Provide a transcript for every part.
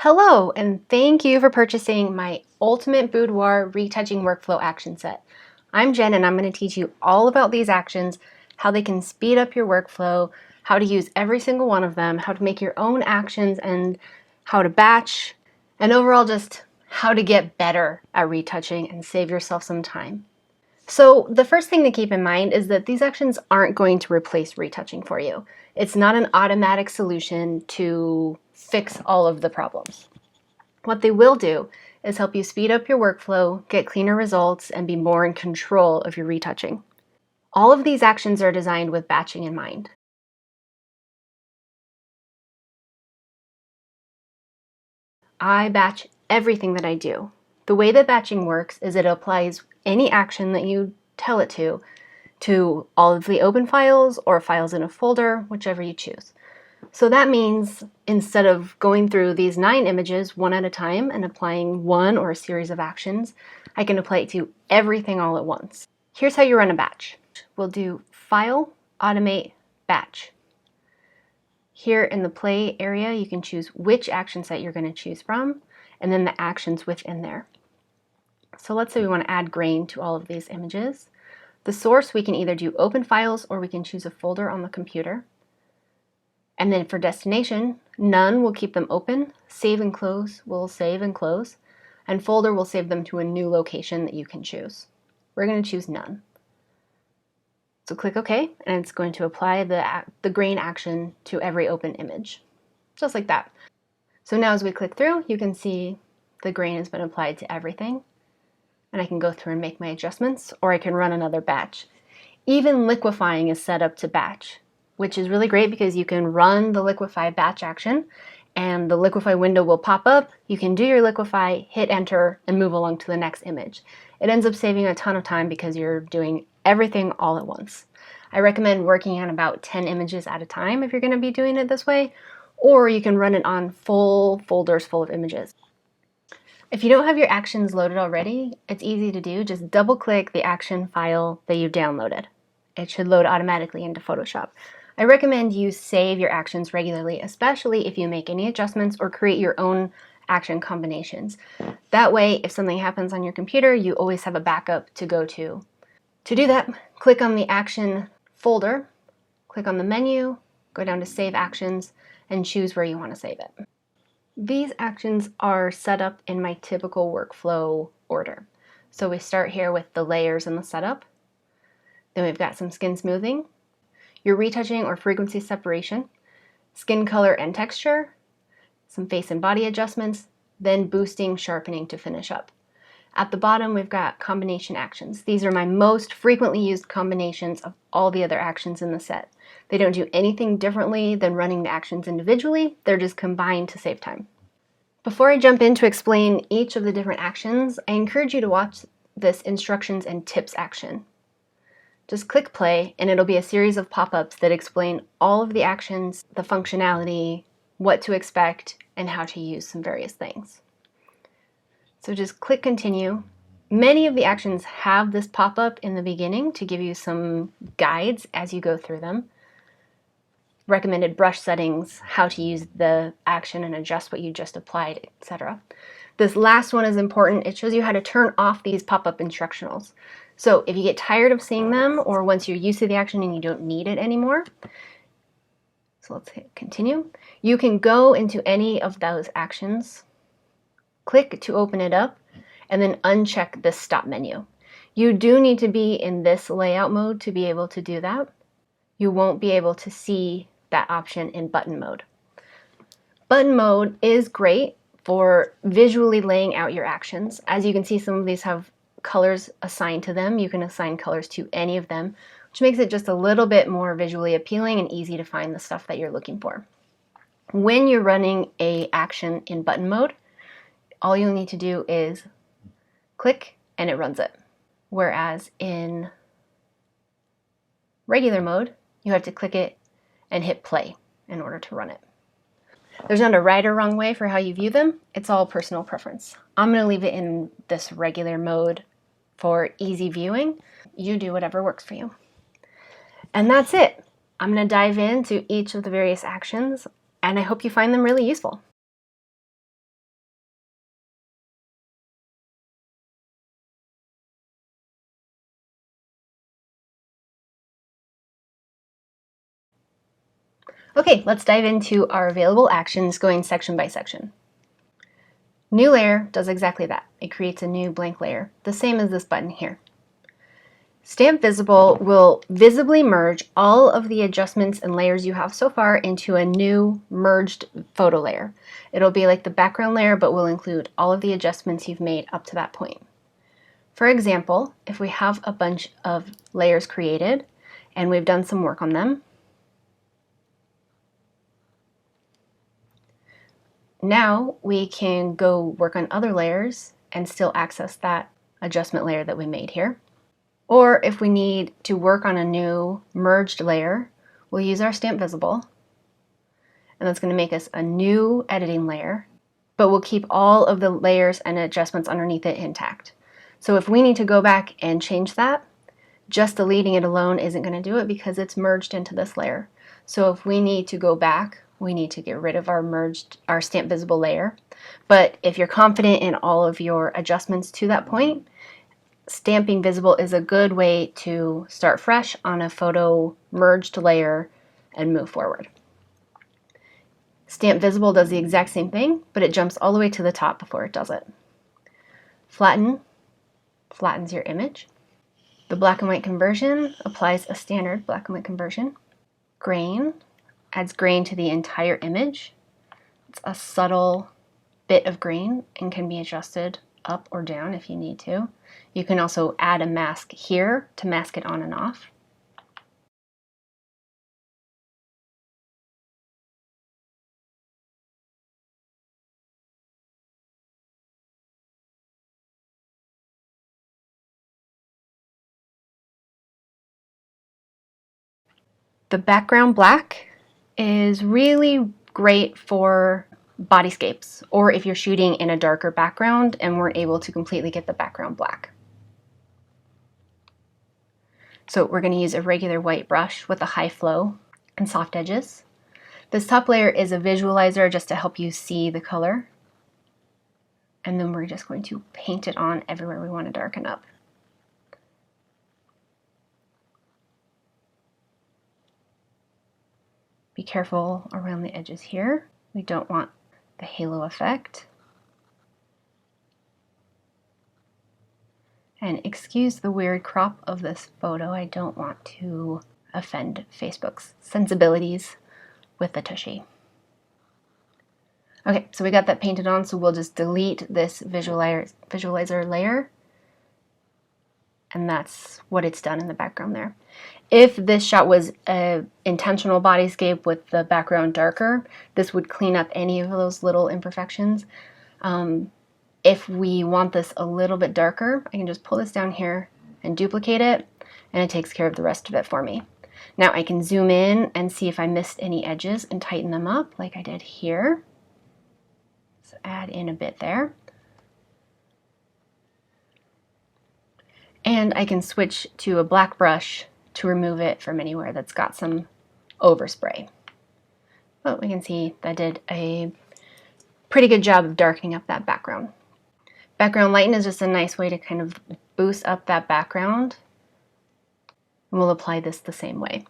Hello, and thank you for purchasing my Ultimate Boudoir Retouching Workflow Action Set. I'm Jen, and I'm going to teach you all about these actions, how they can speed up your workflow, how to use every single one of them, how to make your own actions, and how to batch, and overall just how to get better at retouching and save yourself some time. So the first thing to keep in mind is that these actions aren't going to replace retouching for you. It's not an automatic solution to fix all of the problems. What they will do is help you speed up your workflow, get cleaner results, and be more in control of your retouching. All of these actions are designed with batching in mind. I batch everything that I do. The way that batching works is it applies any action that you tell it to all of the open files or files in a folder, whichever you choose. So that means instead of going through these 9 images one at a time and applying one or a series of actions, I can apply it to everything all at once. Here's how you run a batch. We'll do File, Automate, Batch. Here in the Play area, you can choose which action set you're going to choose from, and then the actions within there. So let's say we want to add grain to all of these images. The source, we can either do open files or we can choose a folder on the computer. And then for destination, none will keep them open, save and close will save and close, and folder will save them to a new location that you can choose. We're going to choose none. So click OK, and it's going to apply the grain action to every open image, just like that. So now as we click through, you can see the grain has been applied to everything. And I can go through and make my adjustments, or I can run another batch. Even liquefying is set up to batch, which is really great because you can run the liquefy batch action and the liquefy window will pop up. You can do your liquefy, hit enter, and move along to the next image. It ends up saving a ton of time because you're doing everything all at once. I recommend working on about 10 images at a time if you're going to be doing it this way, or you can run it on full folders full of images. If you don't have your actions loaded already, it's easy to do. Just double click the action file that you've downloaded. It should load automatically into Photoshop. I recommend you save your actions regularly, especially if you make any adjustments or create your own action combinations. That way, if something happens on your computer, you always have a backup to go to. To do that, click on the action folder, click on the menu, go down to Save Actions, and choose where you want to save it. These actions are set up in my typical workflow order. So we start here with the layers and the setup. Then we've got some skin smoothing, your retouching or frequency separation, skin color and texture, some face and body adjustments, then boosting, sharpening to finish up. At the bottom, we've got combination actions. These are my most frequently used combinations of all the other actions in the set. They don't do anything differently than running the actions individually. They're just combined to save time. Before I jump in to explain each of the different actions, I encourage you to watch this instructions and tips action. Just click play and it'll be a series of pop-ups that explain all of the actions, the functionality, what to expect, and how to use some various things. So just click continue. Many of the actions have this pop-up in the beginning to give you some guides as you go through them. Recommended brush settings, how to use the action and adjust what you just applied, etc. This last one is important. It shows you how to turn off these pop-up instructionals. So if you get tired of seeing them, or once you're used to the action and you don't need it anymore, so let's hit continue. You can go into any of those actions, click to open it up, and then uncheck this stop menu. You do need to be in this layout mode to be able to do that. You won't be able to see that option in button mode. Button mode is great for visually laying out your actions. As you can see, some of these have colors assigned to them. You can assign colors to any of them, which makes it just a little bit more visually appealing and easy to find the stuff that you're looking for. When you're running an action in button mode, all you'll need to do is click and it runs it. Whereas in regular mode, you have to click it and hit play in order to run it. There's not a right or wrong way for how you view them. It's all personal preference. I'm going to leave it in this regular mode for easy viewing. You do whatever works for you. And that's it. I'm going to dive into each of the various actions, and I hope you find them really useful. Okay, let's dive into our available actions going section by section. New layer does exactly that. It creates a new blank layer, the same as this button here. Stamp Visible will visibly merge all of the adjustments and layers you have so far into a new merged photo layer. It'll be like the background layer, but will include all of the adjustments you've made up to that point. For example, if we have a bunch of layers created and we've done some work on them, now we can go work on other layers and still access that adjustment layer that we made here. Or if we need to work on a new merged layer, we'll use our Stamp Visible, and that's going to make us a new editing layer, but we'll keep all of the layers and adjustments underneath it intact. So if we need to go back and change that, just deleting it alone isn't going to do it because it's merged into this layer. So if we need to go back, we need to get rid of our Stamp Visible layer. But if you're confident in all of your adjustments to that point, Stamping Visible is a good way to start fresh on a photo merged layer and move forward. Stamp Visible does the exact same thing, but it jumps all the way to the top before it does it. Flatten flattens your image. The black and white conversion applies a standard black and white conversion. Grain adds grain to the entire image. It's a subtle bit of grain and can be adjusted up or down if you need to. You can also add a mask here to mask it on and off. The background black is really great for bodyscapes, or if you're shooting in a darker background and weren't able to completely get the background black. So we're going to use a regular white brush with a high flow and soft edges. This top layer is a visualizer just to help you see the color. And then we're just going to paint it on everywhere we want to darken up. Be careful around the edges here. We don't want the halo effect. And excuse the weird crop of this photo. I don't want to offend Facebook's sensibilities with the tushy. Okay, so we got that painted on, so we'll just delete this visualizer layer, and that's what it's done in the background there. If this shot was an intentional bodyscape with the background darker, this would clean up any of those little imperfections. If we want this a little bit darker, I can just pull this down here and duplicate it, and it takes care of the rest of it for me. Now I can zoom in and see if I missed any edges and tighten them up like I did here. So add in a bit there. And I can switch to a black brush to remove it from anywhere that's got some overspray. But we can see that did a pretty good job of darkening up that background. Background lighten is just a nice way to kind of boost up that background. And we'll apply this the same way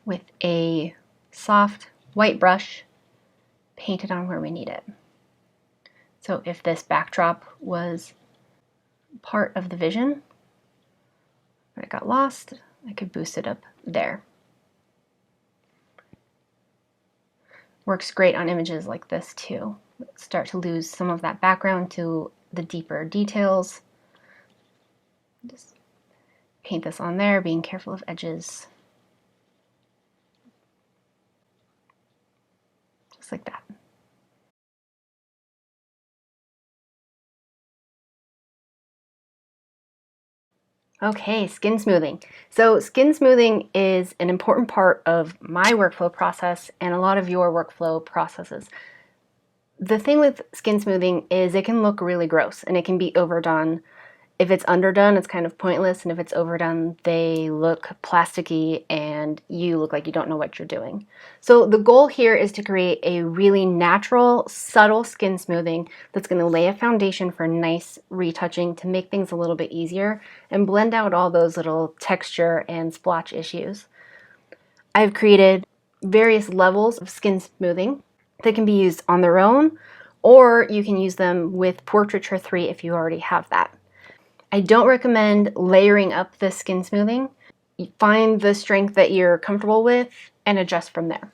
with a soft white brush painted on where we need it. So if this backdrop was part of the vision, but it got lost, I could boost it up there. Works great on images like this too. Start to lose some of that background to the deeper details. Just paint this on there, being careful of edges. Just like that. Okay, skin smoothing. So skin smoothing is an important part of my workflow process and a lot of your workflow processes. The thing with skin smoothing is it can look really gross and it can be overdone. If it's underdone, it's kind of pointless, and if it's overdone, they look plasticky and you look like you don't know what you're doing. So the goal here is to create a really natural, subtle skin smoothing that's going to lay a foundation for nice retouching to make things a little bit easier and blend out all those little texture and splotch issues. I've created various levels of skin smoothing that can be used on their own, or you can use them with Portraiture 3 if you already have that. I don't recommend layering up the skin smoothing. You find the strength that you're comfortable with and adjust from there.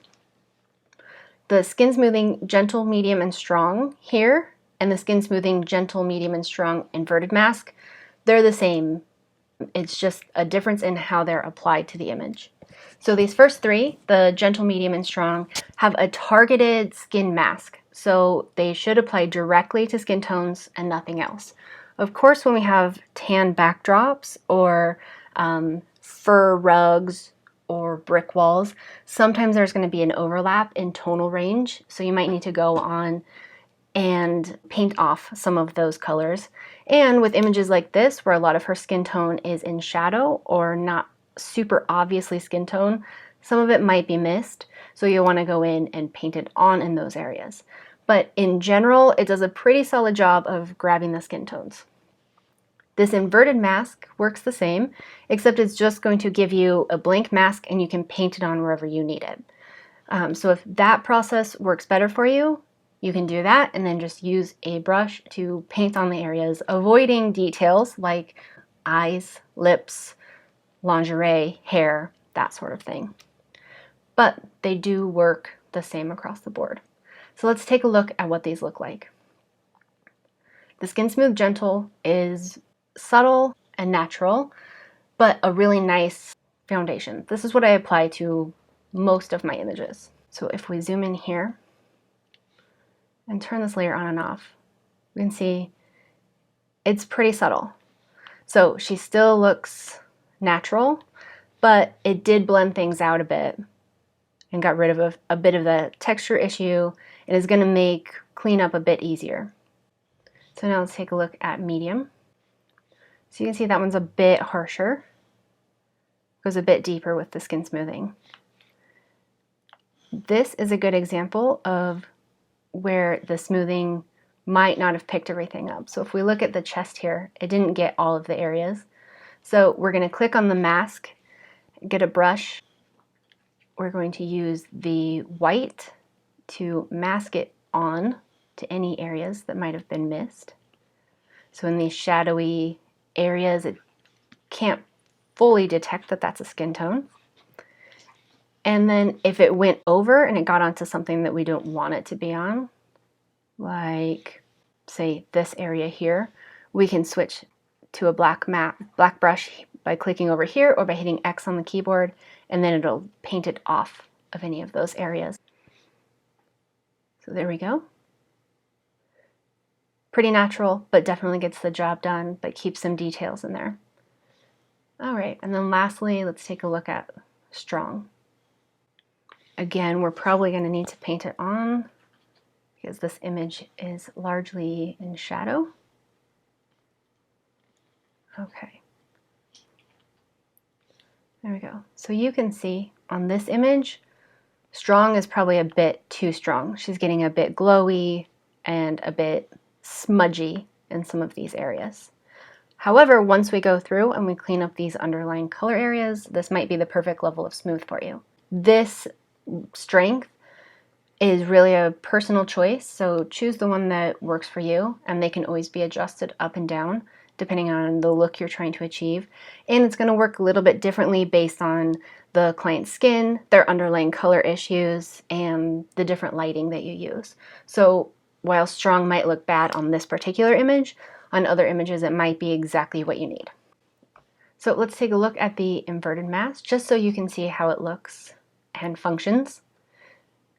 The skin smoothing gentle, medium, and strong here, and the skin smoothing gentle, medium, and strong inverted mask, they're the same. It's just a difference in how they're applied to the image. So these first three, the gentle, medium, and strong, have a targeted skin mask. So they should apply directly to skin tones and nothing else. Of course, when we have tan backdrops or fur rugs or brick walls, sometimes there's going to be an overlap in tonal range. So you might need to go on and paint off some of those colors. And with images like this, where a lot of her skin tone is in shadow or not super obviously skin tone, some of it might be missed, so you'll want to go in and paint it on in those areas. But in general, it does a pretty solid job of grabbing the skin tones. This inverted mask works the same, except it's just going to give you a blank mask and you can paint it on wherever you need it. So if that process works better for you, you can do that and then just use a brush to paint on the areas, avoiding details like eyes, lips, lingerie, hair, that sort of thing. But they do work the same across the board. So let's take a look at what these look like. The Skin Smooth Gentle is subtle and natural, but a really nice foundation. This is what I apply to most of my images. So if we zoom in here and turn this layer on and off, we can see it's pretty subtle. So she still looks natural, but it did blend things out a bit and got rid of a bit of the texture issue. It is going to make cleanup a bit easier. So now let's take a look at medium. So you can see that one's a bit harsher, goes a bit deeper with the skin smoothing. This is a good example of where the smoothing might not have picked everything up. So if we look at the chest here, it didn't get all of the areas. So we're going to click on the mask, get a brush. We're going to use the white to mask it on to any areas that might have been missed. So in these shadowy areas, it can't fully detect that that's a skin tone. And then if it went over and it got onto something that we don't want it to be on, like say this area here, we can switch to a black brush by clicking over here or by hitting X on the keyboard, and then it'll paint it off of any of those areas. So there we go. Pretty natural, but definitely gets the job done, but keeps some details in there. All right, and then lastly, let's take a look at strong. Again, we're probably going to need to paint it on because this image is largely in shadow. Okay. There we go. So you can see on this image, strong is probably a bit too strong. She's getting a bit glowy and a bit smudgy in some of these areas. However, once we go through and we clean up these underlying color areas, this might be the perfect level of smooth for you. This strength is really a personal choice, so choose the one that works for you, and they can always be adjusted up and down depending on the look you're trying to achieve. And it's going to work a little bit differently based on the client's skin, their underlying color issues, and the different lighting that you use. So while strong might look bad on this particular image, on other images it might be exactly what you need. So let's take a look at the inverted mask just so you can see how it looks and functions.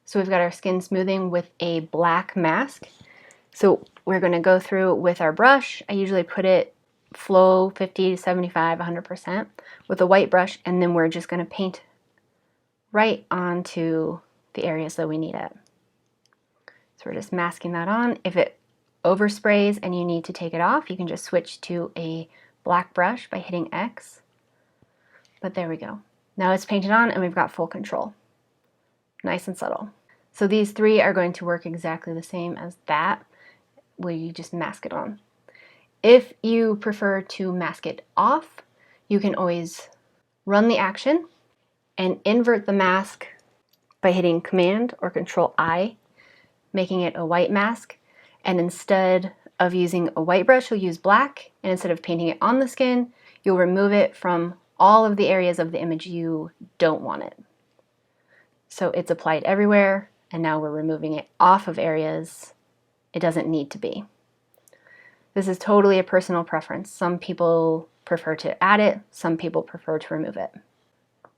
So we've got our skin smoothing with a black mask. So we're going to go through with our brush. I usually put it flow 50, 75, 100% with a white brush, and then we're just going to paint right onto the areas that we need it. So we're just masking that on. If it oversprays and you need to take it off, you can just switch to a black brush by hitting X. But there we go. Now it's painted on and we've got full control. Nice and subtle. So these three are going to work exactly the same as that, where you just mask it on. If you prefer to mask it off, you can always run the action and invert the mask by hitting Command or Control I, making it a white mask. And instead of using a white brush, you'll use black. And instead of painting it on the skin, you'll remove it from all of the areas of the image you don't want it. So it's applied everywhere, and now we're removing it off of areas it doesn't need to be. This is totally a personal preference. Some people prefer to add it, some people prefer to remove it.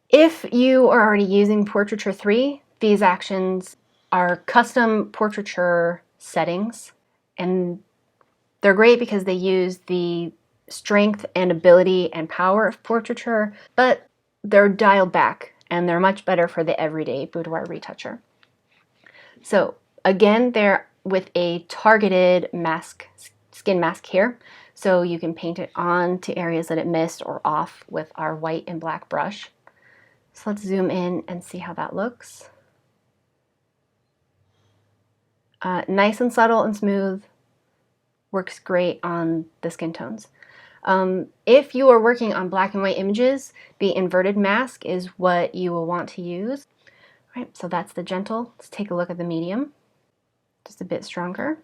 If you are already using Portraiture 3, these actions are custom portraiture settings, and they're great because they use the strength and ability and power of portraiture, but they're dialed back and they're much better for the everyday boudoir retoucher. So again, they're with a targeted mask, skin mask here, so you can paint it on to areas that it missed or off with our white and black brush. So let's zoom in and see how that looks. Nice and subtle and smooth, works great on the skin tones. If you are working on black and white images, the inverted mask is what you will want to use. All right, so that's the gentle. Let's take a look at the medium. Just a bit stronger.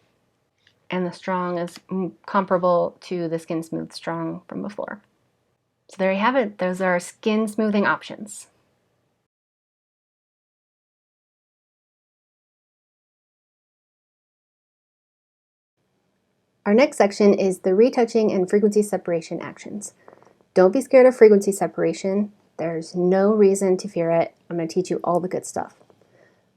And the strong is comparable to the skin smooth strong from before. So there you have it. Those are skin smoothing options. Our next section is the retouching and frequency separation actions. Don't be scared of frequency separation. There's no reason to fear it. I'm going to teach you all the good stuff.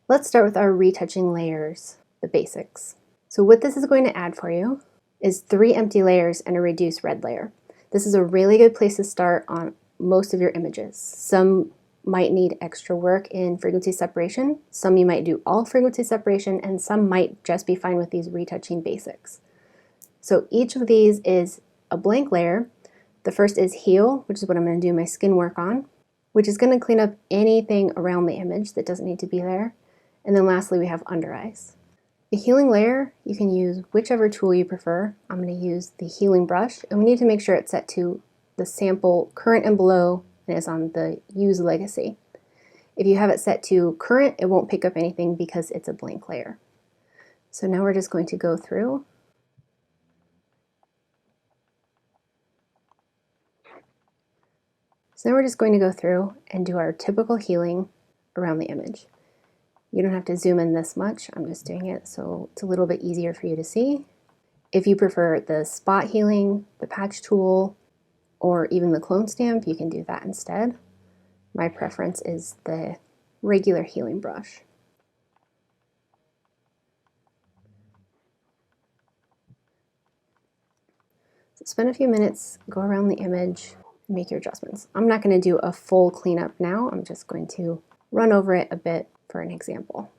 Let's start with our retouching layers, the basics. So what this is going to add for you is 3 empty layers and a reduced red layer. This is a really good place to start on most of your images. Some might need extra work in frequency separation, some you might do all frequency separation, and some might just be fine with these retouching basics. So each of these is a blank layer. The first is heal, which is what I'm going to do my skin work on, which is going to clean up anything around the image that doesn't need to be there. And then lastly, we have under eyes. The healing layer, you can use whichever tool you prefer. I'm going to use the healing brush, and we need to make sure it's set to the sample current and below, and it's on the use legacy. If you have it set to current, it won't pick up anything because it's a blank layer. So now we're just going to go through. So now we're just going to go through and do our typical healing around the image. You don't have to zoom in this much. I'm just doing it so it's a little bit easier for you to see. If you prefer the spot healing, the patch tool, or even the clone stamp, you can do that instead. My preference is the regular healing brush. So spend a few minutes, go around the image, and make your adjustments. I'm not going to do a full cleanup now. I'm just going to run over it a bit for an example.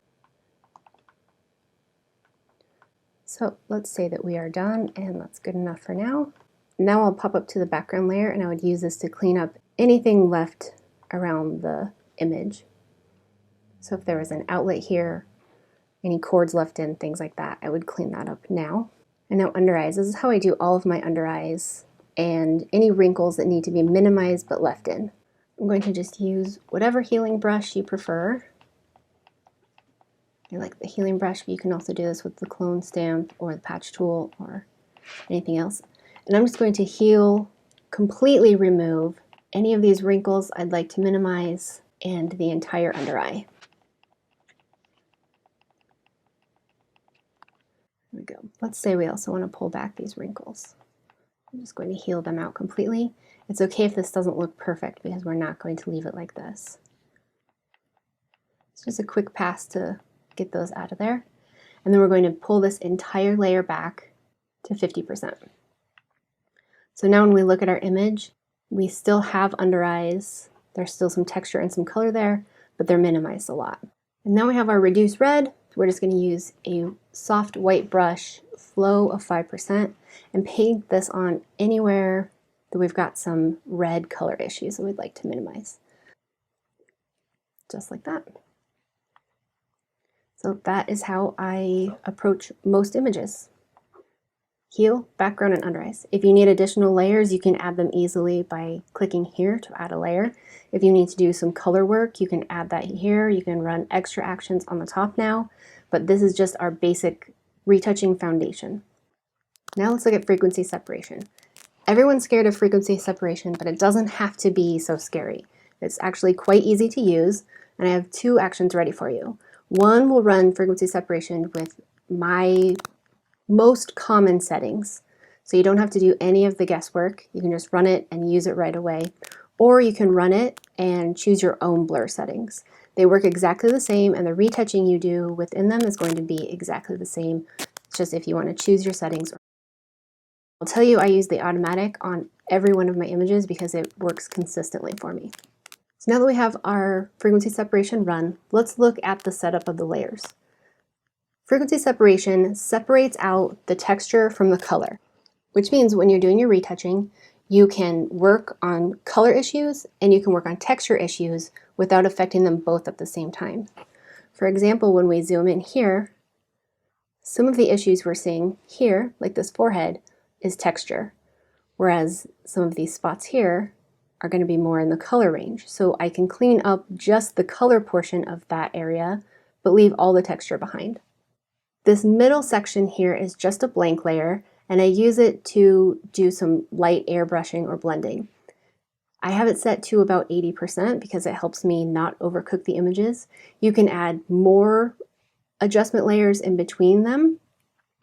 So let's say that we are done, and that's good enough for now. Now I'll pop up to the background layer, and I would use this to clean up anything left around the image. So if there was an outlet here, any cords left in, things like that, I would clean that up now. And now under eyes, this is how I do all of my under eyes and any wrinkles that need to be minimized but left in. I'm going to just use whatever healing brush you prefer. I like the healing brush, but you can also do this with the clone stamp or the patch tool or anything else. And I'm just going to heal, completely remove any of these wrinkles I'd like to minimize and the entire under eye. There we go. Let's say we also want to pull back these wrinkles. I'm just going to heal them out completely. It's okay if this doesn't look perfect because we're not going to leave it like this. It's just a quick pass to get those out of there. And then we're going to pull this entire layer back to 50%. So now when we look at our image, we still have under eyes. There's still some texture and some color there, but they're minimized a lot. And now we have our reduced red. We're just going to use a soft white brush, flow of 5%, and paint this on anywhere that we've got some red color issues that we'd like to minimize. Just like that. So that is how I approach most images. Heel, background, and under eyes. If you need additional layers, you can add them easily by clicking here to add a layer. If you need to do some color work, you can add that here. You can run extra actions on the top now, but this is just our basic retouching foundation. Now let's look at frequency separation. Everyone's scared of frequency separation, but it doesn't have to be so scary. It's actually quite easy to use, and I have two actions ready for you. One will run frequency separation with my most common settings. So you don't have to do any of the guesswork. You can just run it and use it right away. Or you can run it and choose your own blur settings. They work exactly the same, and the retouching you do within them is going to be exactly the same. It's just if you want to choose your settings. I'll tell you I use the automatic on every one of my images because it works consistently for me. So now that we have our frequency separation run, let's look at the setup of the layers. Frequency separation separates out the texture from the color, which means when you're doing your retouching, you can work on color issues and you can work on texture issues without affecting them both at the same time. For example, when we zoom in here, some of the issues we're seeing here, like this forehead, is texture, whereas some of these spots here are going to be more in the color range. So I can clean up just the color portion of that area, but leave all the texture behind. This middle section here is just a blank layer, and I use it to do some light airbrushing or blending. I have it set to about 80% because it helps me not overcook the images. You can add more adjustment layers in between them,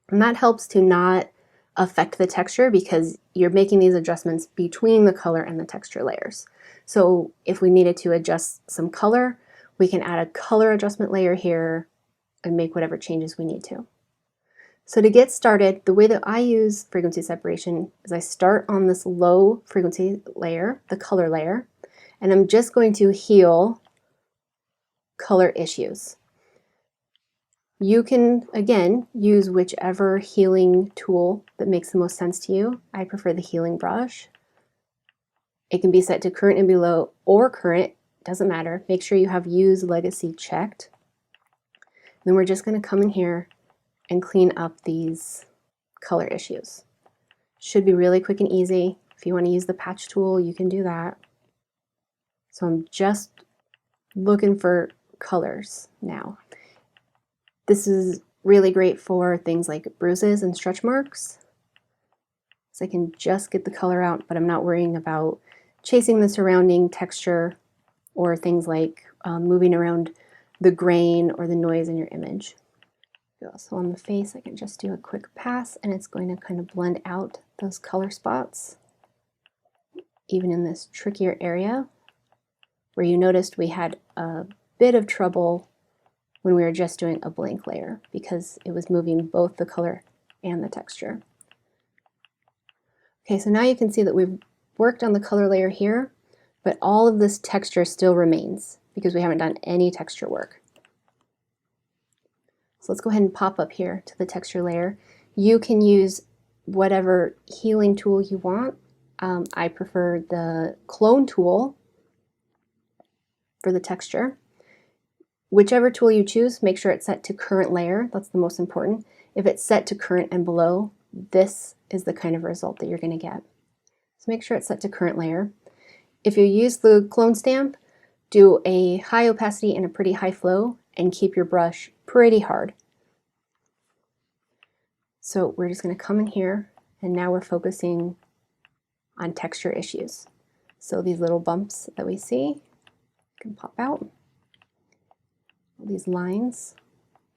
and that helps to not affect the texture because you're making these adjustments between the color and the texture layers. So if we needed to adjust some color, we can add a color adjustment layer here and make whatever changes we need to. So to get started, the way that I use frequency separation is I start on this low frequency layer, the color layer, and I'm just going to heal color issues. You can, again, use whichever healing tool that makes the most sense to you. I prefer the healing brush. It can be set to current and below or current, doesn't matter. Make sure you have use legacy checked. Then we're just going to come in here and clean up these color issues. Should be really quick and easy. If you want to use the patch tool, you can do that. So I'm just looking for colors now. This is really great for things like bruises and stretch marks. So I can just get the color out, but I'm not worrying about chasing the surrounding texture or things like moving around the grain or the noise in your image. So on the face, I can just do a quick pass and it's going to kind of blend out those color spots, even in this trickier area where you noticed we had a bit of trouble when we were just doing a blank layer because it was moving both the color and the texture. Okay, so now you can see that we've worked on the color layer here, but all of this texture still remains because we haven't done any texture work. So let's go ahead and pop up here to the texture layer. You can use whatever healing tool you want. I prefer the clone tool for the texture. Whichever tool you choose, make sure it's set to current layer. That's the most important. If it's set to current and below, this is the kind of result that you're going to get. So make sure it's set to current layer. If you use the clone stamp, do a high opacity and a pretty high flow and keep your brush pretty hard. So we're just going to come in here and now we're focusing on texture issues. So these little bumps that we see can pop out. These lines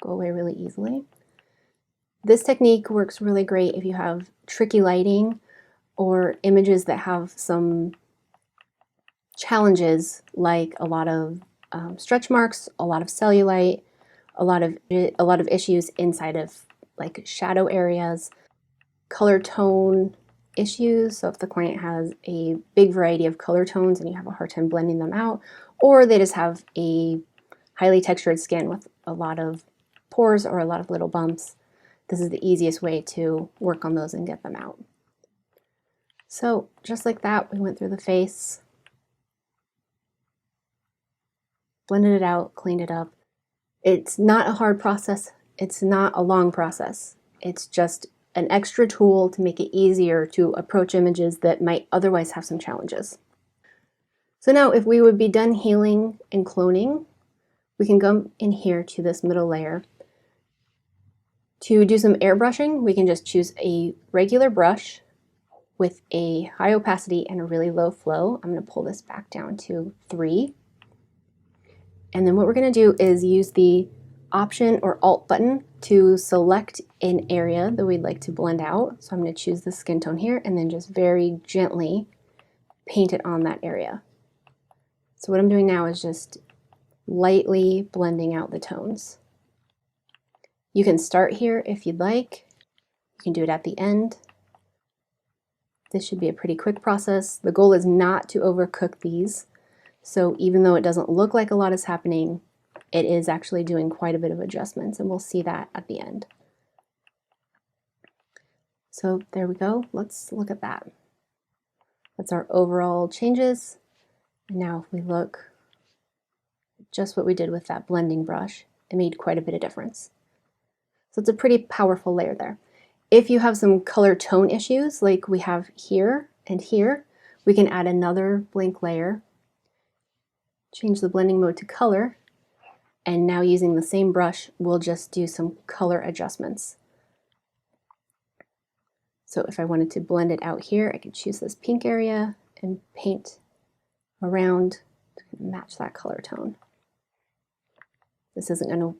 go away really easily. This technique works really great if you have tricky lighting or images that have some challenges like a lot of stretch marks, a lot of cellulite, a lot of issues inside of like shadow areas, color tone issues. So if the client has a big variety of color tones and you have a hard time blending them out, or they just have a highly textured skin with a lot of pores or a lot of little bumps, this is the easiest way to work on those and get them out. So just like that, we went through the face, blended it out, cleaned it up. It's not a hard process. It's not a long process. It's just an extra tool to make it easier to approach images that might otherwise have some challenges. So now if we would be done healing and cloning, we can go in here to this middle layer. To do some airbrushing, we can just choose a regular brush with a high opacity and a really low flow. I'm going to pull this back down to 3. And then what we're going to do is use the Option or Alt button to select an area that we'd like to blend out. So I'm going to choose the skin tone here and then just very gently paint it on that area. So what I'm doing now is just lightly blending out the tones. You can start here if you'd like. You can do it at the end. This should be a pretty quick process. The goal is not to overcook these. So even though it doesn't look like a lot is happening, it is actually doing quite a bit of adjustments, and we'll see that at the end. So there we go. Let's look at that. That's our overall changes. And now if we look at just what we did with that blending brush, it made quite a bit of difference. So it's a pretty powerful layer there. If you have some color tone issues like we have here and here, we can add another blank layer, change the blending mode to color, and now using the same brush, we'll just do some color adjustments. So if I wanted to blend it out here, I could choose this pink area and paint around to match that color tone. This isn't going to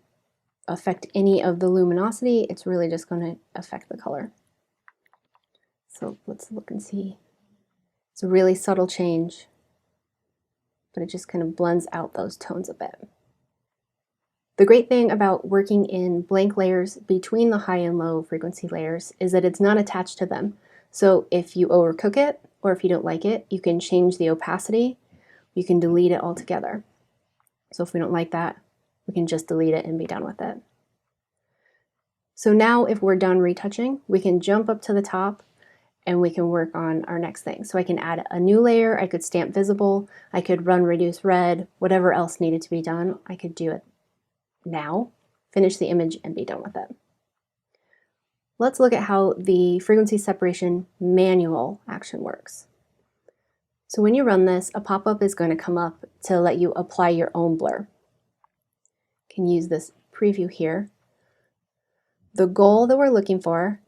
affect any of the luminosity, it's really just going to affect the color. So let's look and see. It's a really subtle change, but it just kind of blends out those tones a bit. The great thing about working in blank layers between the high and low frequency layers is that it's not attached to them. So if you overcook it, or if you don't like it, you can change the opacity, you can delete it altogether. So if we don't like that, we can just delete it and be done with it. So now if we're done retouching, we can jump up to the top and we can work on our next thing. So I can add a new layer, I could stamp visible, I could run reduce red, whatever else needed to be done, I could do it now, finish the image and be done with it. Let's look at how the frequency separation manual action works. So when you run this, a pop-up is going to come up to let you apply your own blur. You can use this preview here. The goal that we're looking for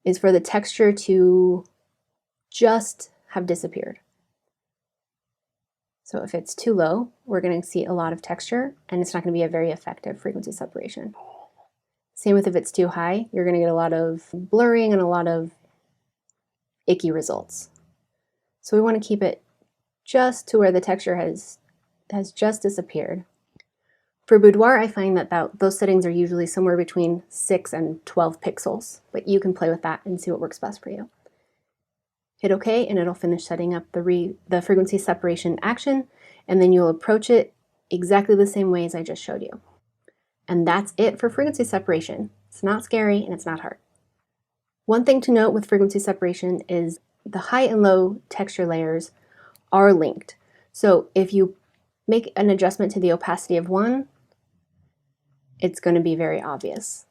is for the texture to just have disappeared. So if it's too low, we're going to see a lot of texture and it's not going to be a very effective frequency separation. Same with if it's too high, you're going to get a lot of blurring and a lot of icky results. So we want to keep it just to where the texture has just disappeared. For Boudoir, I find that those settings are usually somewhere between 6 and 12 pixels, but you can play with that and see what works best for you. Hit OK and it'll finish setting up the frequency separation action, and then you'll approach it exactly the same way as I just showed you. And that's it for frequency separation. It's not scary and it's not hard. One thing to note with frequency separation is the high and low texture layers are linked. So if you make an adjustment to the opacity of one, it's going to be very obvious.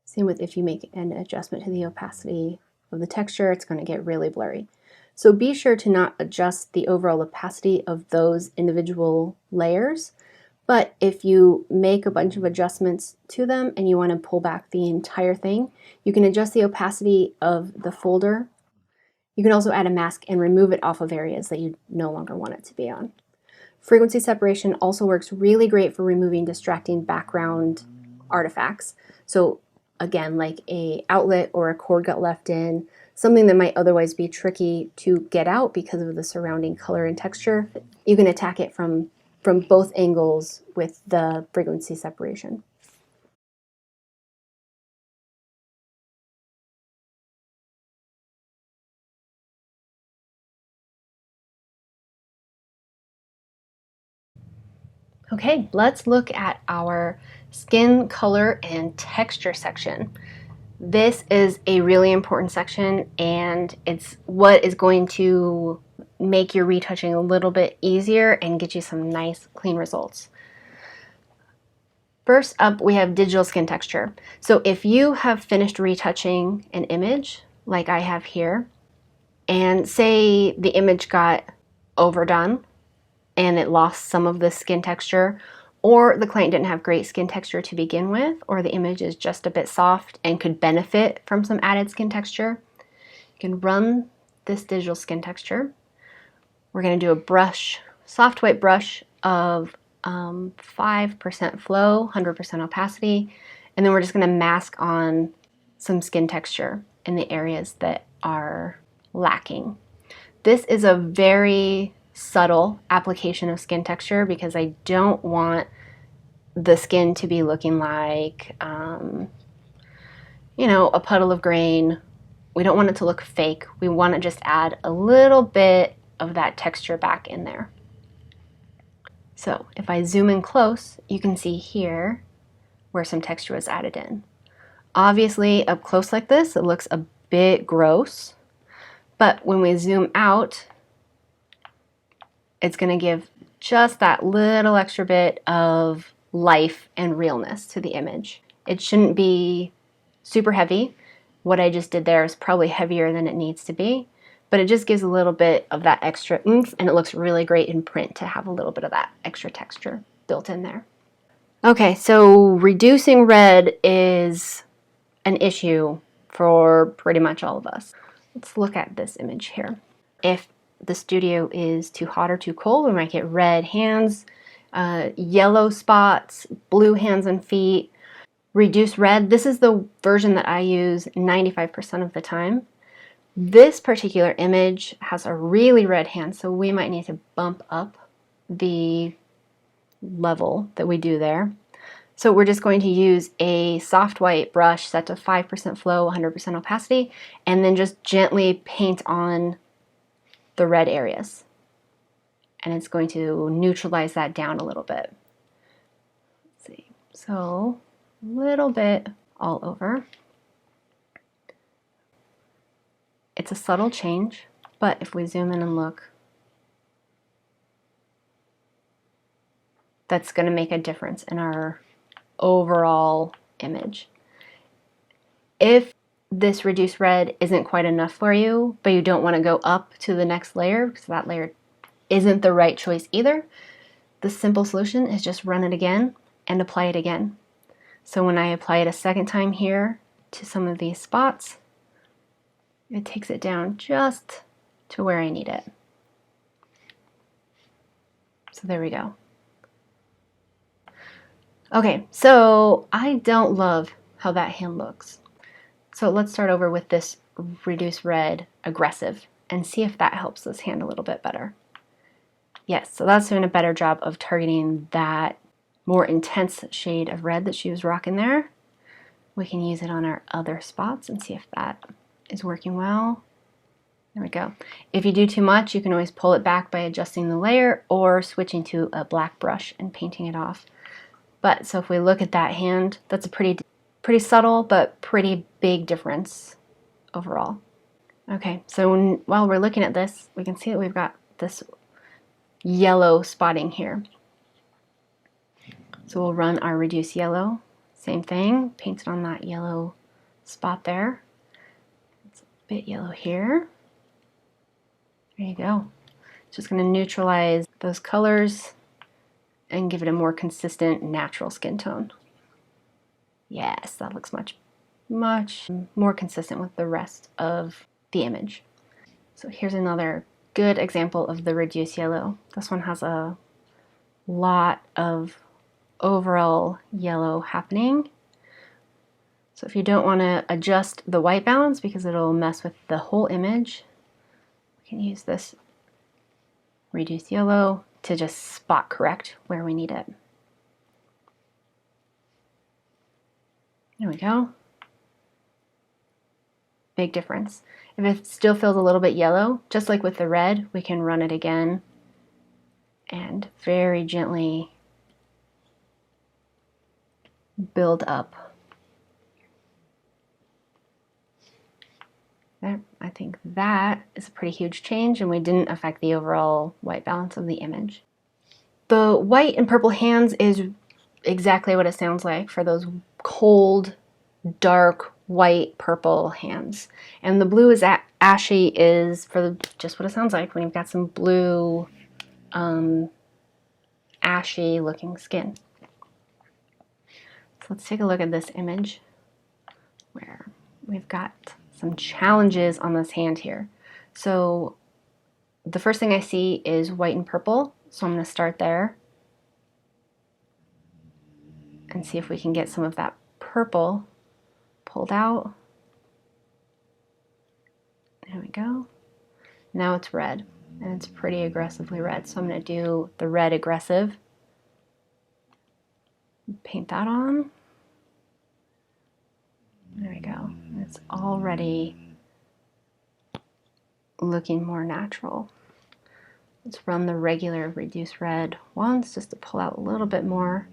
Same with if you make an adjustment to the opacity of the texture, it's going to get really blurry. So be sure to not adjust the overall opacity of those individual layers, but if you make a bunch of adjustments to them and you want to pull back the entire thing, you can adjust the opacity of the folder. You can also add a mask and remove it off of areas that you no longer want it to be on. Frequency separation also works really great for removing distracting background artifacts. So again, like an outlet or a cord got left in, something that might otherwise be tricky to get out because of the surrounding color and texture, you can attack it from both angles with the frequency separation. Okay, let's look at our skin color and texture section. This is a really important section, and it's what is going to make your retouching a little bit easier and get you some nice clean results. First up, we have digital skin texture. So if you have finished retouching an image, like I have here, and say the image got overdone and it lost some of the skin texture, or the client didn't have great skin texture to begin with, or the image is just a bit soft and could benefit from some added skin texture, you can run this digital skin texture. We're going to do a brush, soft white brush of 5% flow, 100% opacity, and then we're just going to mask on some skin texture in the areas that are lacking. This is a very subtle application of skin texture because I don't want the skin to be looking like, you know, a puddle of grain. We don't want it to look fake. We want to just add a little bit of that texture back in there. So if I zoom in close, you can see here where some texture was added in. Obviously, up close like this, it looks a bit gross, but when we zoom out, it's going to give just that little extra bit of life and realness to the image. It shouldn't be super heavy. What I just did there is probably heavier than it needs to be, but it just gives a little bit of that extra oomph, and it looks really great in print to have a little bit of that extra texture built in there. Okay, so reducing red is an issue for pretty much all of us. Let's look at this image here. If the studio is too hot or too cold, we might get red hands, yellow spots, blue hands and feet. Reduce red, this is the version that I use 95% of the time. This particular image has a really red hand, so we might need to bump up the level that we do there. So we're just going to use a soft white brush set to 5% flow, 100% opacity, and then just gently paint on the red areas. And it's going to neutralize that down a little bit. Let's see. So a little bit all over. It's a subtle change, but if we zoom in and look, that's going to make a difference in our overall image. If this reduced red isn't quite enough for you, but you don't want to go up to the next layer because that layer isn't the right choice either, the simple solution is just run it again and apply it again. So when I apply it a second time here to some of these spots, it takes it down just to where I need it. So there we go. Okay, so I don't love how that hand looks. So let's start over with this reduce red aggressive and see if that helps this hand a little bit better. Yes, so that's doing a better job of targeting that more intense shade of red that she was rocking there. We can use it on our other spots and see if that is working well. There we go. If you do too much, you can always pull it back by adjusting the layer or switching to a black brush and painting it off. But so if we look at that hand, that's a pretty subtle but pretty big difference overall. Okay, so while we're looking at this, we can see that we've got this yellow spotting here. So we'll run our reduce yellow, same thing, paint it on that yellow spot there. It's a bit yellow here. There you go. Just going to neutralize those colors and give it a more consistent natural skin tone. Yes, that looks much more consistent with the rest of the image. So here's another good example of the reduce yellow. This one has a lot of overall yellow happening. So if you don't want to adjust the white balance because it'll mess with the whole image, we can use this reduce yellow to just spot correct where we need it. There we go. Big difference. If it still feels a little bit yellow, just like with the red, we can run it again and very gently build up. There, I think that is a pretty huge change, and we didn't affect the overall white balance of the image. The white and purple hands is exactly what it sounds like for those cold, dark, white, purple hands. And the blue is ashy is for just what it sounds like when you've got some blue, ashy looking skin. So let's take a look at this image where we've got some challenges on this hand here. So the first thing I see is white and purple, so I'm going to start there and see if we can get some of that purple pulled out. There we go. Now it's red, and it's pretty aggressively red, so I'm going to do the red aggressive. Paint that on. There we go. It's already looking more natural. Let's run the regular reduce red once just to pull out a little bit more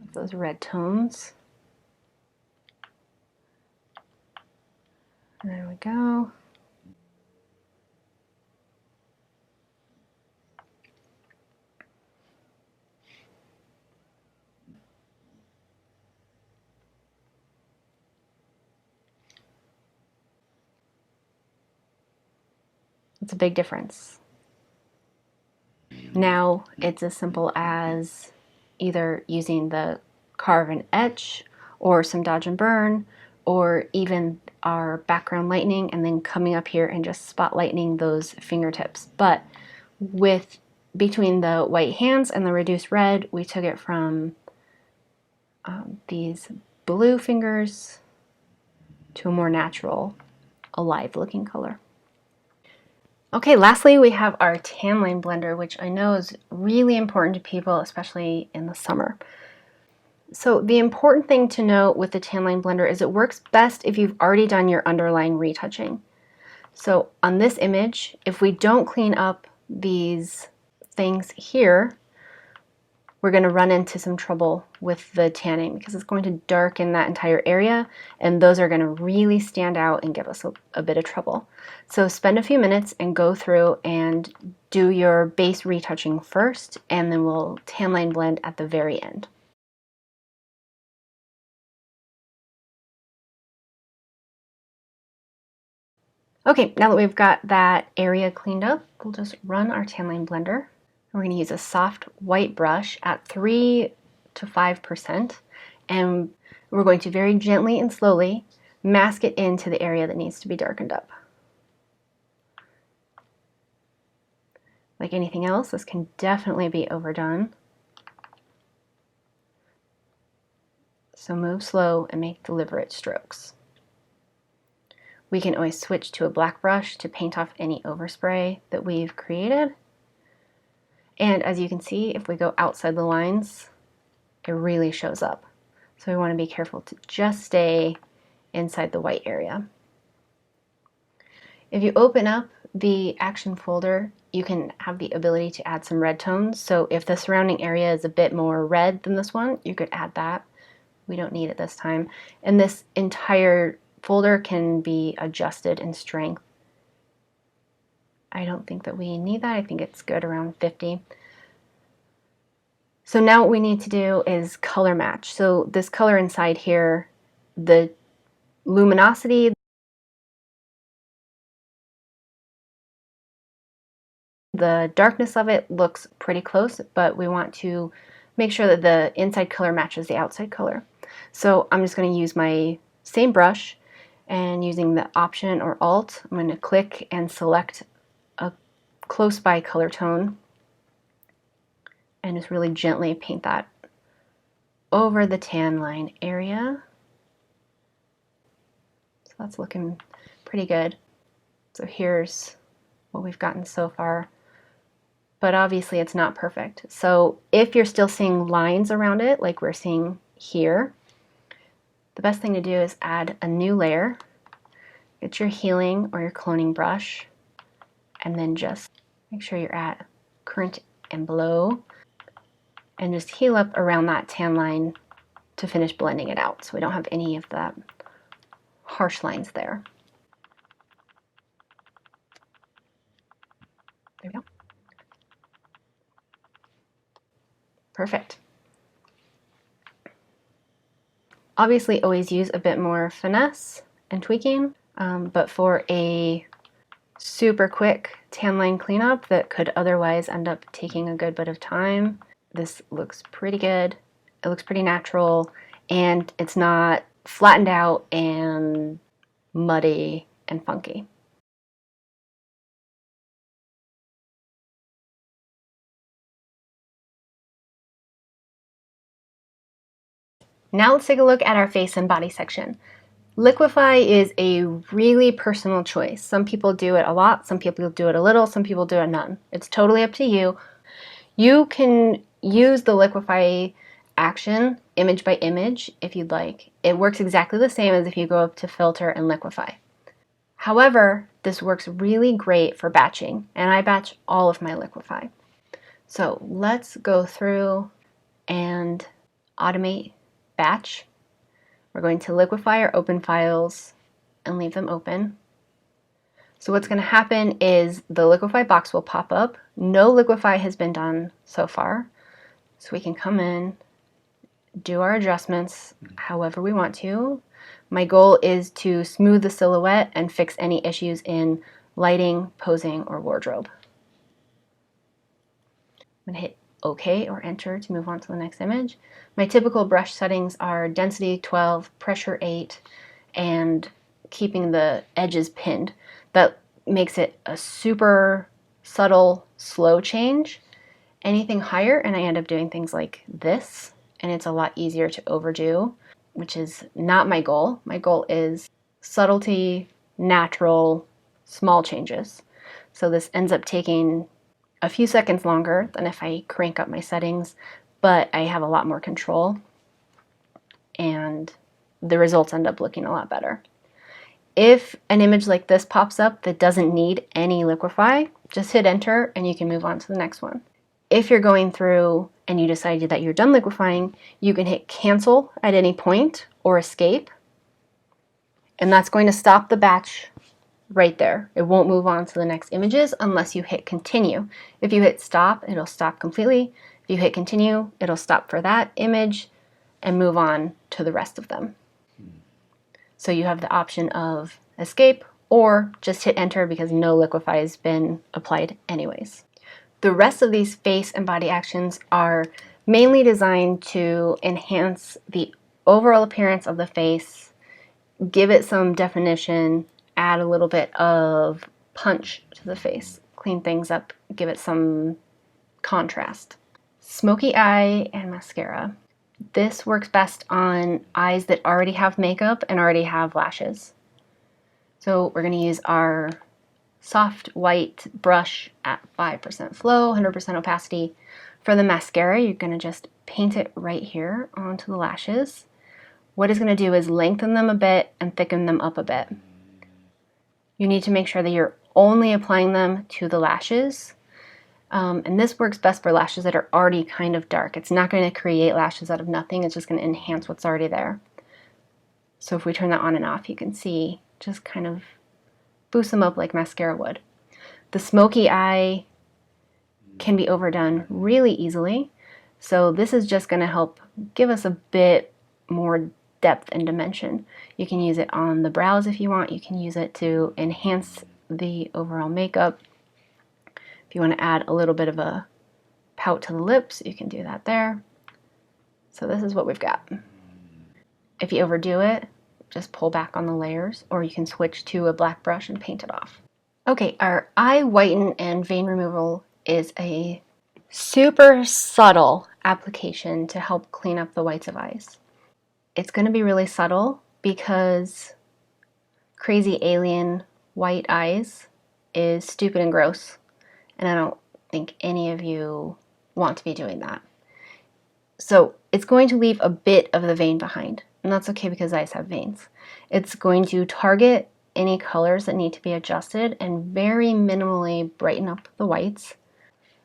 of those red tones. There we go. It's a big difference. Now it's as simple as either using the carve and etch or some dodge and burn, or even our background lightning and then coming up here and just spotlighting those fingertips. But with between the white hands and the reduced red, we took it from these blue fingers to a more natural, alive looking color. Okay, lastly we have our tan line blender, which I know is really important to people, especially in the summer. So the important thing to note with the tan line blender is it works best if you've already done your underlying retouching. So on this image, if we don't clean up these things here, we're going to run into some trouble with the tanning because it's going to darken that entire area, and those are going to really stand out and give us a bit of trouble. So spend a few minutes and go through and do your base retouching first, and then we'll tan line blend at the very end. Okay, now that we've got that area cleaned up, we'll just run our tan line blender. We're going to use a soft white brush at 3 to 5%, and we're going to very gently and slowly mask it into the area that needs to be darkened up. Like anything else, this can definitely be overdone. So move slow and make deliberate strokes. We can always switch to a black brush to paint off any overspray that we've created. And as you can see, if we go outside the lines, it really shows up. So we want to be careful to just stay inside the white area. If you open up the action folder, you can have the ability to add some red tones. So if the surrounding area is a bit more red than this one, you could add that. We don't need it this time. And this entire folder can be adjusted in strength. I don't think that we need that. I think it's good around 50. So now what we need to do is color match. So this color inside here, the luminosity, the darkness of it looks pretty close, but we want to make sure that the inside color matches the outside color. So I'm just going to use my same brush, and using the Option or Alt, I'm going to click and select a close by color tone and just really gently paint that over the tan line area. So that's looking pretty good. So here's what we've gotten so far, but obviously it's not perfect. So if you're still seeing lines around it like we're seeing here, the best thing to do is add a new layer. Get your healing or your cloning brush, and then just make sure you're at current and below, and just heal up around that tan line to finish blending it out so we don't have any of that harsh lines there. There we go. Perfect. Obviously always use a bit more finesse and tweaking, but for a super quick tan line cleanup that could otherwise end up taking a good bit of time, this looks pretty good. It looks pretty natural, and it's not flattened out and muddy and funky. Now let's take a look at our face and body section. Liquify is a really personal choice. Some people do it a lot, some people do it a little, some people do it none. It's totally up to you. You can use the liquify action image by image if you'd like. It works exactly the same as if you go up to filter and liquify. However, this works really great for batching, and I batch all of my liquify. So let's go through and automate batch. We're going to liquify our open files and leave them open. So what's going to happen is the liquify box will pop up. No liquify has been done so far. So we can come in, do our adjustments however we want to. My goal is to smooth the silhouette and fix any issues in lighting, posing, or wardrobe. I'm going to hit OK or Enter to move on to the next image. My typical brush settings are density 12, pressure 8, and keeping the edges pinned. That makes it a super subtle, slow change. Anything higher, and I end up doing things like this, and it's a lot easier to overdo, which is not my goal. My goal is subtlety, natural, small changes. So this ends up taking a few seconds longer than if I crank up my settings, but I have a lot more control, and the results end up looking a lot better. If an image like this pops up that doesn't need any liquify, just hit Enter and you can move on to the next one. If you're going through and you decided that you're done liquifying, you can hit Cancel at any point or Escape, and that's going to stop the batch right there. It won't move on to the next images unless you hit Continue. If you hit Stop, it'll stop completely. If you hit Continue, it'll stop for that image and move on to the rest of them. So you have the option of Escape or just hit Enter because no liquify has been applied anyways. The rest of these face and body actions are mainly designed to enhance the overall appearance of the face, give it some definition, add a little bit of punch to the face, clean things up, give it some contrast. Smoky eye and mascara. This works best on eyes that already have makeup and already have lashes. So we're going to use our soft white brush at 5% flow, 100% opacity. For the mascara, you're going to just paint it right here onto the lashes. What it's going to do is lengthen them a bit and thicken them up a bit. You need to make sure that you're only applying them to the lashes. And this works best for lashes that are already kind of dark. It's not going to create lashes out of nothing. It's just going to enhance what's already there. So if we turn that on and off, you can see just kind of boost them up like mascara would. The smoky eye can be overdone really easily. So this is just going to help give us a bit more depth and dimension. You can use it on the brows if you want. You can use it to enhance the overall makeup. If you want to add a little bit of a pout to the lips, you can do that there. So this is what we've got. If you overdo it, just pull back on the layers, or you can switch to a black brush and paint it off. Okay, our eye whiten and vein removal is a super subtle application to help clean up the whites of eyes. It's going to be really subtle because crazy alien white eyes is stupid and gross, and I don't think any of you want to be doing that. So it's going to leave a bit of the vein behind, and that's okay because eyes have veins. It's going to target any colors that need to be adjusted and very minimally brighten up the whites.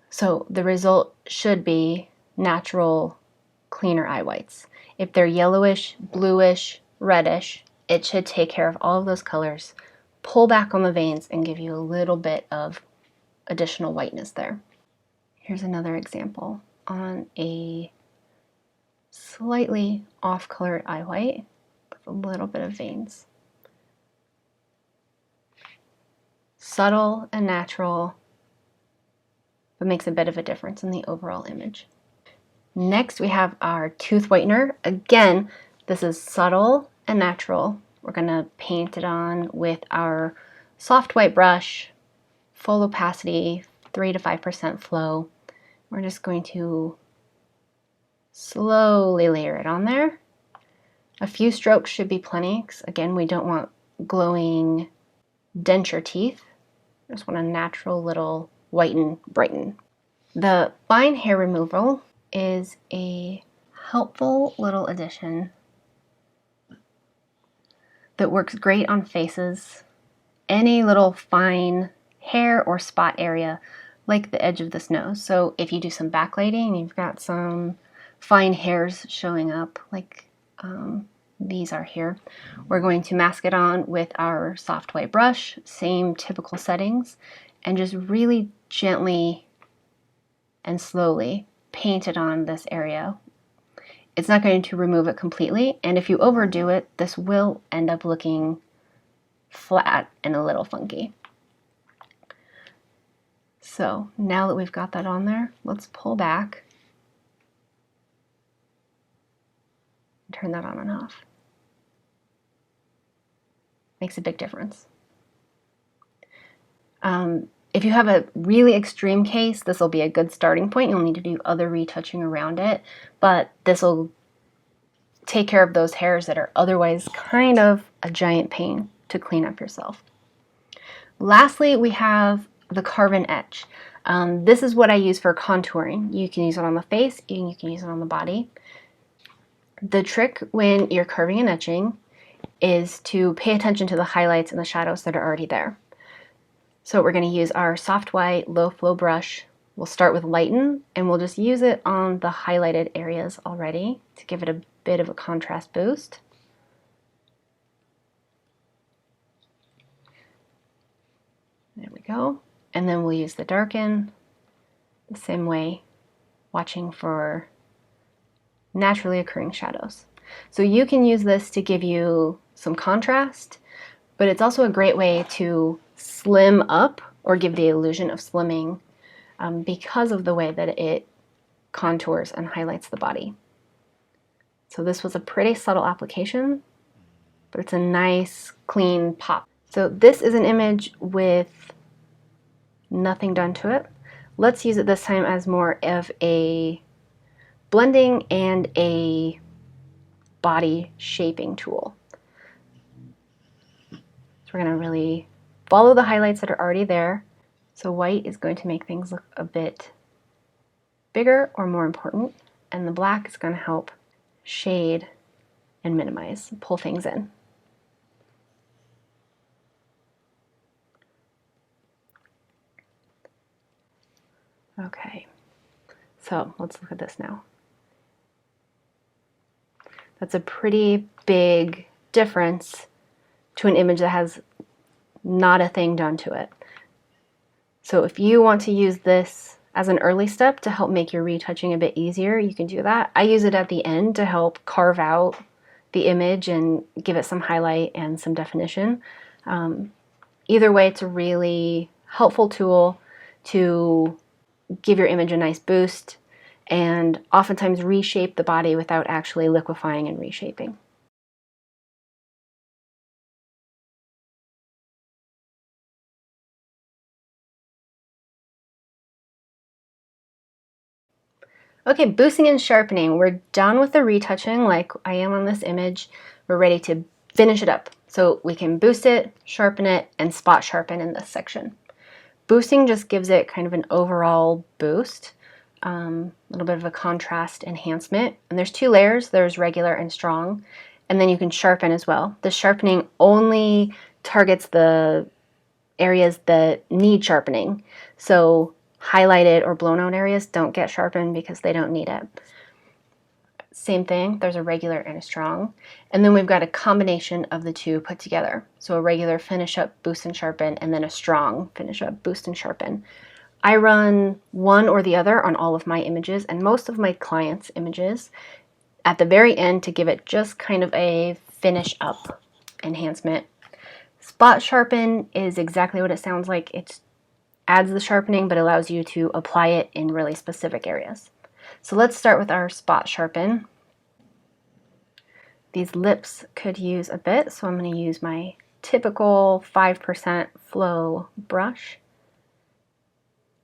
So the result should be natural, cleaner eye whites. If they're yellowish, bluish, reddish, it should take care of all of those colors, pull back on the veins, and give you a little bit of additional whiteness there. Here's another example on a slightly off-colored eye white with a little bit of veins. Subtle and natural, but makes a bit of a difference in the overall image. Next, we have our tooth whitener. Again, this is subtle and natural. We're going to paint it on with our soft white brush, full opacity, 3 to 5% flow. We're just going to slowly layer it on there. A few strokes should be plenty, because again, we don't want glowing denture teeth. Just want a natural little whiten, brighten. The fine hair removal is a helpful little addition that works great on faces. Any little fine hair or spot area, like the edge of this nose. So if you do some backlighting and you've got some fine hairs showing up, like these are here, we're going to mask it on with our soft white brush, same typical settings, and just really gently and slowly paint it on this area. It's not going to remove it completely, and if you overdo it, this will end up looking flat and a little funky. So now that we've got that on there, let's pull back and turn that on and off. Makes a big difference. If you have a really extreme case, this will be a good starting point. You'll need to do other retouching around it, but this will take care of those hairs that are otherwise kind of a giant pain to clean up yourself. Lastly, we have the carbon etch. This is what I use for contouring. You can use it on the face and you can use it on the body. The trick when you're carving and etching is to pay attention to the highlights and the shadows that are already there. So we're going to use our soft white low flow brush. We'll start with lighten and we'll just use it on the highlighted areas already to give it a bit of a contrast boost. There we go. And then we'll use the darken the same way, watching for naturally occurring shadows. So you can use this to give you some contrast, but it's also a great way to slim up or give the illusion of slimming because of the way that it contours and highlights the body. So this was a pretty subtle application, but it's a nice clean pop. So this is an image with nothing done to it. Let's use it this time as more of a blending and a body shaping tool. So we're going to really follow the highlights that are already there. So white is going to make things look a bit bigger or more important, and the black is going to help shade and minimize, pull things in. Okay, so let's look at this now. That's a pretty big difference to an image that has not a thing done to it. So if you want to use this as an early step to help make your retouching a bit easier, you can do that. I use it at the end to help carve out the image and give it some highlight and some definition. Either way, it's a really helpful tool to give your image a nice boost and oftentimes reshape the body without actually liquefying and reshaping. Okay, boosting and sharpening. We're done with the retouching like I am on this image. We're ready to finish it up. So we can boost it, sharpen it, and spot sharpen in this section. Boosting just gives it kind of an overall boost, a little bit of a contrast enhancement. And there's two layers, there's regular and strong, and then you can sharpen as well. The sharpening only targets the areas that need sharpening. So highlighted or blown out areas don't get sharpened because they don't need it. Same thing, there's a regular and a strong. And then we've got a combination of the two put together. So a regular finish up, boost and sharpen, and then a strong finish up, boost and sharpen. I run one or the other on all of my images and most of my clients' images. at the very end to give it just kind of a finish up enhancement. Spot Sharpen is exactly what it sounds like. It adds the sharpening, but allows you to apply it in really specific areas. So let's start with our Spot Sharpen. These lips could use a bit, so I'm going to use my typical 5% flow brush.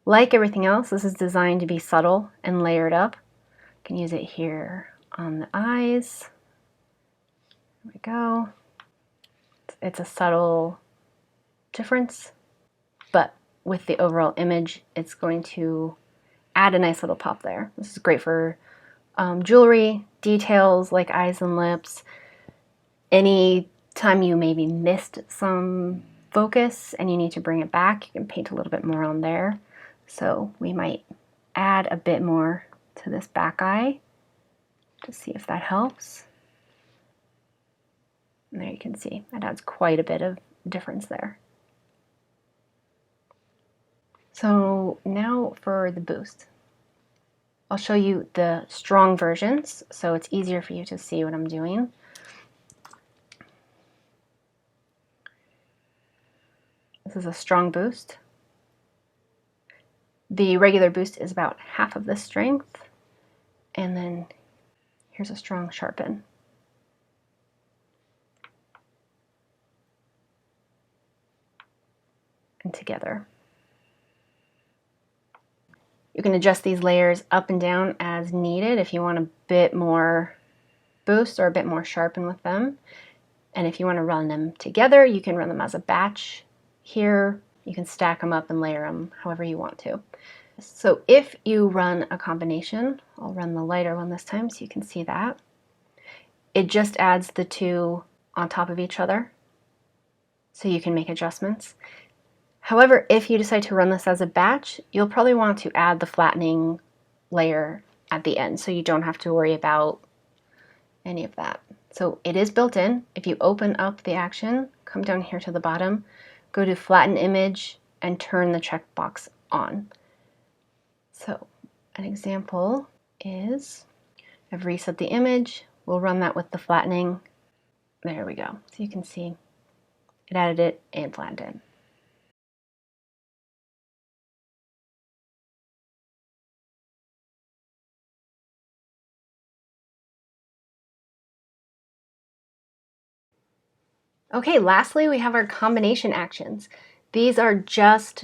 Like everything else, this is designed to be subtle and layered up. You can use it here on the eyes. There we go. It's a subtle difference, but with the overall image, it's going to add a nice little pop there. This is great for jewelry, details like eyes and lips. Any time you maybe missed some focus and you need to bring it back, you can paint a little bit more on there. So we might add a bit more to this back eye to see if that helps. And there you can see it adds quite a bit of difference there. So now for the boost. I'll show you the strong versions so it's easier for you to see what I'm doing. This is a strong boost. The regular boost is about half of this strength. And then here's a strong sharpen. And together. You can adjust these layers up and down as needed if you want a bit more boost or a bit more sharpen with them. And if you want to run them together, you can run them as a batch. Here, you can stack them up and layer them however you want to. So if you run a combination, I'll run the lighter one this time so you can see that. It just adds the two on top of each other so you can make adjustments. However, if you decide to run this as a batch, you'll probably want to add the flattening layer at the end so you don't have to worry about any of that. So it is built in. If you open up the action, come down here to the bottom, go to Flatten Image, and turn the checkbox on. So an example is, I've reset the image. We'll run that with the flattening. There we go. So you can see it added it and flattened it. Okay, lastly, we have our combination actions. These are just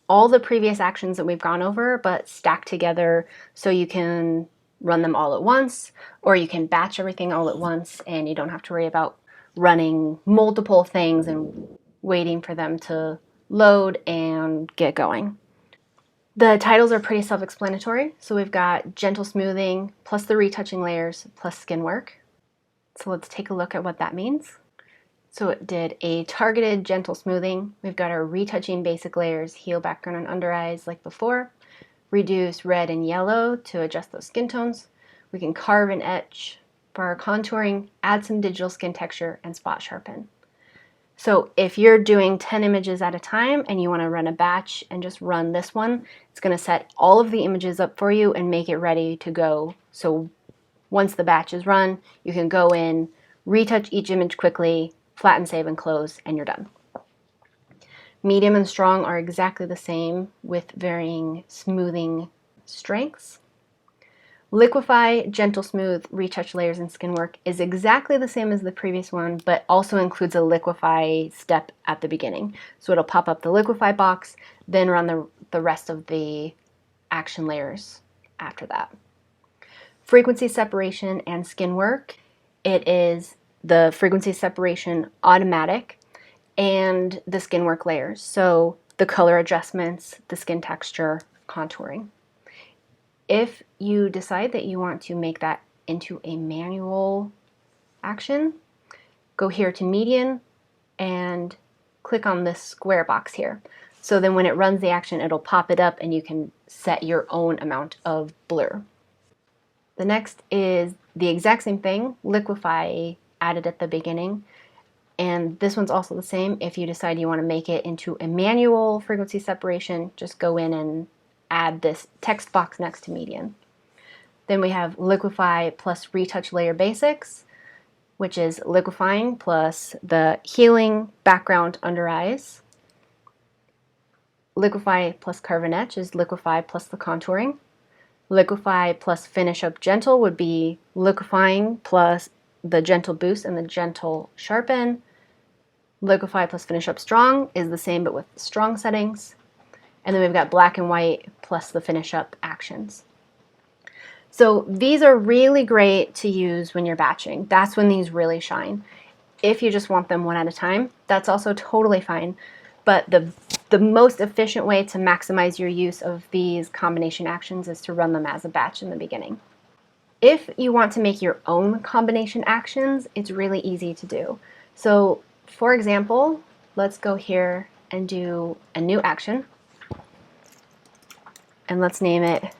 all the previous actions that we've gone over, but stacked together so you can run them all at once, or you can batch everything all at once and you don't have to worry about running multiple things and waiting for them to load and get going. The titles are pretty self-explanatory. So we've got gentle smoothing plus the retouching layers plus skin work. So let's take a look at what that means. So it did a targeted gentle smoothing. We've got our retouching basic layers, heel, background, and under eyes like before. Reduce red and yellow to adjust those skin tones. We can carve and etch for our contouring, add some digital skin texture, and spot sharpen. So if you're doing 10 images at a time and you want to run a batch and just run this one, it's going to set all of the images up for you and make it ready to go. So once the batch is run, you can go in, retouch each image quickly, flatten, save, and close, and you're done. Medium and strong are exactly the same with varying smoothing strengths. Liquify, gentle smooth, retouch layers, and skin work is exactly the same as the previous one, but also includes a liquify step at the beginning. So it'll pop up the liquify box, then run the rest of the action layers after that. Frequency separation and skin work. It is the frequency separation automatic and the skin work layers. So the color adjustments, the skin texture, contouring. If you decide that you want to make that into a manual action, go here to median and click on this square box here. So then when it runs the action, it'll pop it up and you can set your own amount of blur. The next is the exact same thing, liquify added at the beginning. And this one's also the same. If you decide you want to make it into a manual frequency separation, just go in and add this text box next to median. Then we have liquefy plus retouch layer basics, which is liquefying plus the healing background under eyes. Liquefy plus carve and etch is liquefy plus the contouring. Liquefy plus finish up gentle would be liquefying plus the gentle boost and the gentle sharpen. Liquefy plus finish up strong is the same but with strong settings. And then we've got black and white plus the finish up actions. So these are really great to use when you're batching. That's when these really shine. If you just want them one at a time, that's also totally fine. But the most efficient way to maximize your use of these combination actions is to run them as a batch in the beginning. If you want to make your own combination actions, it's really easy to do. So for example, let's go here and do a new action. And let's name it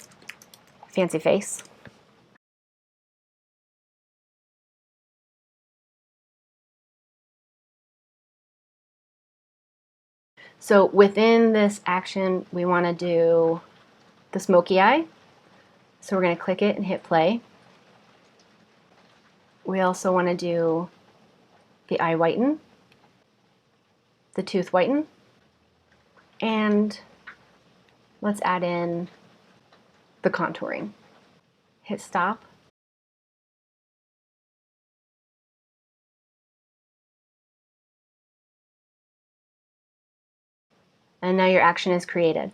Fancy Face. So within this action, we want to do the smoky eye. So we're going to click it and hit play. We also want to do the eye whiten, the tooth whiten, and let's add in the contouring. Hit stop. And now your action is created.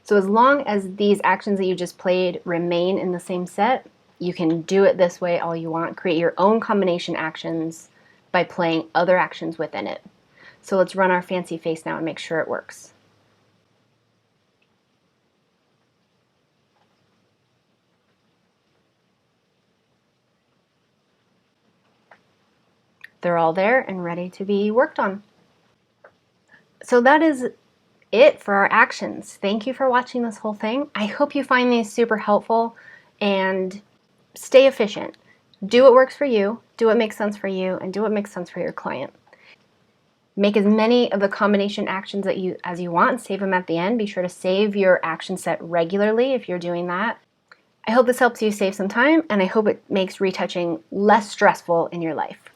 So as long as these actions that you just played remain in the same set, you can do it this way all you want. Create your own combination actions by playing other actions within it. So let's run our Fancy Face now and make sure it works. They're all there and ready to be worked on. So that is it for our actions. Thank you for watching this whole thing. I hope you find these super helpful and stay efficient. Do what works for you, do what makes sense for you, and do what makes sense for your client. Make as many of the combination actions as you want and save them at the end. Be sure to save your action set regularly if you're doing that. I hope this helps you save some time, and I hope it makes retouching less stressful in your life.